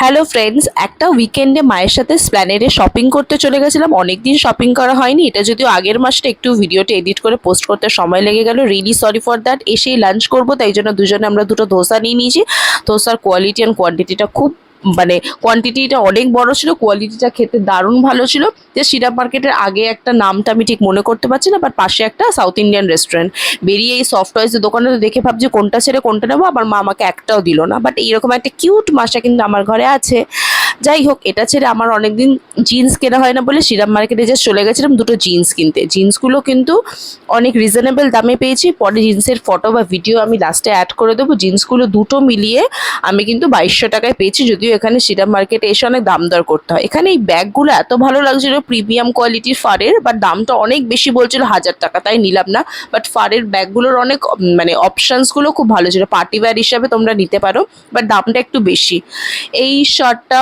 Hello friends, একটা উইকেন্ডে মায়ের সাথে স্প্ল্যানেডে শপিং করতে চলে গেছিলাম। অনেকদিন শপিং করা হয়নি, এটা যদিও আগের মাসটা একটু ভিডিওটা এডিট করে পোস্ট করতে সময় লেগে গেল, রিয়েলি সরি ফর দ্যাট। এসেই লাঞ্চ করবো, তাই জন্য দুজনে আমরা দুটো ধোসা নিয়ে নিয়েছি। ধোসার কোয়ালিটি অ্যান্ড কোয়ান্টিটিটা খুব কোয়ান্টিটিটা অনেক বড় ছিল, কোয়ালিটিটা খেতে দারুণ ভালো ছিল। যে সিরাপ মার্কেটের আগে একটা নামটা আমি ঠিক মনে করতে পারছি না, বাট পাশে একটা সাউথ ইন্ডিয়ান রেস্টুরেন্ট। বেরিয়ে এই সফট টয়েসের দোকানে দেখে ভাবছি কোনটা ছেড়ে কোনটা নেবো, আবার মা আমাকে একটাও দিল না। বাট এইরকম একটা কিউট মাসা কিন্তু আমার ঘরে আছে। যাই হোক, এটা ছেড়ে আমার অনেকদিন জিন্স কেনা হয় না বলে সিরাপ মার্কেটে জাস্ট চলে গেছিলাম দুটো জিন্স কিনতে। জিন্সগুলো কিন্তু অনেক রিজনেবল দামে পেয়েছি। পরে জিন্সের ফটো বা ভিডিও আমি লাস্টে অ্যাড করে দেবো। জিন্সগুলো দুটো মিলিয়ে আমি কিন্তু 2200 টাকায় পেয়েছি, যদিও এখানে সিরাপ মার্কেটে এসে অনেক দাম দর করতে হয়। এখানে এই ব্যাগগুলো এত ভালো লাগছিল, প্রিমিয়াম কোয়ালিটির ফারের, বাট দামটা অনেক বেশি বলছিল, 1000 টাকা, তাই নিলাম না। বাট ফারের ব্যাগগুলোর অনেক অপশানসগুলো খুব ভালো ছিল, পার্টি ওয়্যার হিসাবে তোমরা নিতে পারো, বাট দামটা একটু বেশি। এই শার্টটা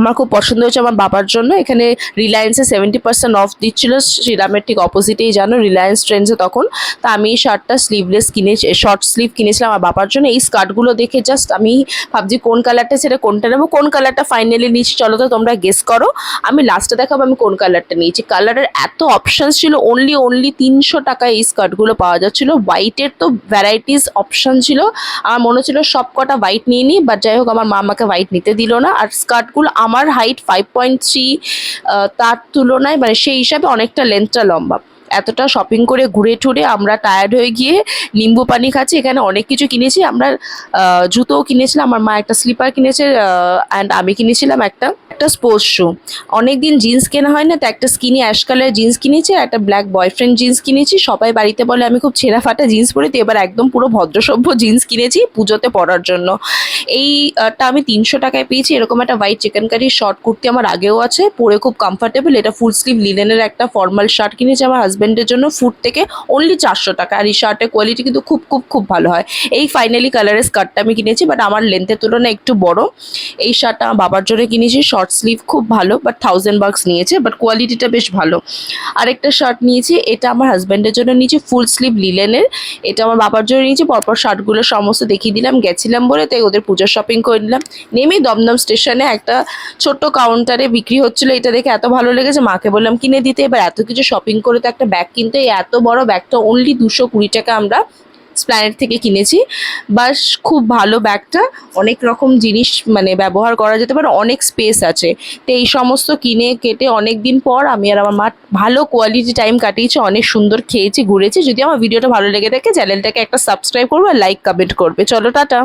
আমার খুব পছন্দ হয়েছে আমার বাবার জন্য। এখানে রিলায়েন্সে 70% অফ দিচ্ছিল, শ্রীরামের ঠিক অপোজিটেই জানো, রিলায়েন্স ট্রেন্ডসে তখন। তা আমি এই শার্টটা স্লিভলেস কিনেছি, শর্ট স্লিভ কিনেছিলাম আমার বাবার জন্য। এই স্কার্টগুলো দেখে জাস্ট আমি ভাবছি কোন কালারটা ছেড়ে কোনটা নেবো। কোন কালারটা ফাইনালি নিয়েছি চলো তো তোমরা গেস করো। আমি লাস্টে দেখাবো আমি কোন কালারটা নিয়েছি। কালারের এত অপশানস ছিল, অনলি 300 টাকায় এই স্কার্টগুলো পাওয়া যাচ্ছিলো। হোয়াইটের তো ভ্যারাইটিস অপশান ছিল, আমার মনে হচ্ছিল সব কটা হোয়াইট নিয়ে নিই, বাট যাই হোক আমার মা আমাকে হোয়াইট নিতে দিল না। আর স্কার্টগুলো আমার হাইট 5.3, তার তুলনায় সেই হিসাবে অনেকটা লেন্থটা লম্বা। এতটা শপিং করে ঘুরে টুরে আমরা টায়ার্ড হয়ে গিয়ে নিম্বু পানি খাচ্ছি। এখানে অনেক কিছু কিনেছি আমরা, জুতোও কিনেছিলাম, আমার মা একটা স্লিপার কিনেছে, অ্যান্ড আমি কিনেছিলাম একটা স্পোর্টস শু। অনেকদিন জিন্স কেনা হয় না, তো একটা স্কিনি অ্যাশ কালার জিন্স কিনেছি, আর একটা ব্ল্যাক বয়ফ্রেন্ড জিন্স কিনেছি। সবাই বাড়িতে বলে আমি খুব ছেঁড়া ফাটা জিন্স পরি, তো এবার একদম পুরো ভদ্রসভ্য জিন্স কিনেছি পুজোতে পরার জন্য। এইটা আমি 300 টাকায় পেয়েছি। এরকম একটা white chikankari short kurti আমার আগেও আছে, পরে খুব কমফর্টেবল। এটা ফুল স্লিভ লিনেনের একটা ফর্মাল শার্ট কিনেছি আমার হাজব্যান্ডের জন্য, ফুট থেকে অনলি 400 টাকা। আর এই শার্টের কোয়ালিটি কিন্তু খুব খুব খুব ভালো হয়। এই ফাইনালি কালারের স্কার্টটা আমি কিনেছি, বাট আমার লেন্থের তুলনায় একটু বড়। এই শার্টটা আমার বাবার জন্য কিনেছি, শর্ট স্লিভ, খুব ভালো, বাট 1000 বাক্স নিয়েছে, বাট কোয়ালিটিটা বেশ ভালো। আরেকটা শার্ট নিয়েছি, এটা আমার হাজব্যান্ডের জন্য নিয়েছি, ফুল স্লিভ লিলেনের। এটা আমার বাবার জন্য নিয়েছি। পরপর শার্টগুলো সমস্ত দেখিয়ে দিলাম, গেছিলাম বলে, তাই ওদের পুজোর শপিং করে নিলাম। নেমে দমদম স্টেশনে একটা ছোট্ট কাউন্টারে বিক্রি হচ্ছিলো, এটা দেখে এত ভালো লেগেছে মাকে বললাম কিনে দিতে। এবার এত কিছু শপিং করে তো একটা ব্যাগ কিনতে, এত বড় ব্যাগটা অনলি 220 টাকা আমরা স্প্ল্যানেড থেকে কিনেছি। বাস খুব ভালো ব্যাগটা, অনেক রকম জিনিস ব্যবহার করা যেতে পারে, অনেক স্পেস আছে। তো এই সমস্ত কিনে কেটে অনেক দিন পর আমি আর আমার মা ভালো কোয়ালিটি টাইম কাটিয়েছি, অনেক সুন্দর খেয়েছি, ঘুরেছি। যদি আমার ভিডিওটা ভালো লেগে থাকে চ্যানেলটাকে একটা সাবস্ক্রাইব করবে আর লাইক কমেন্ট করবে। চলো টাটা।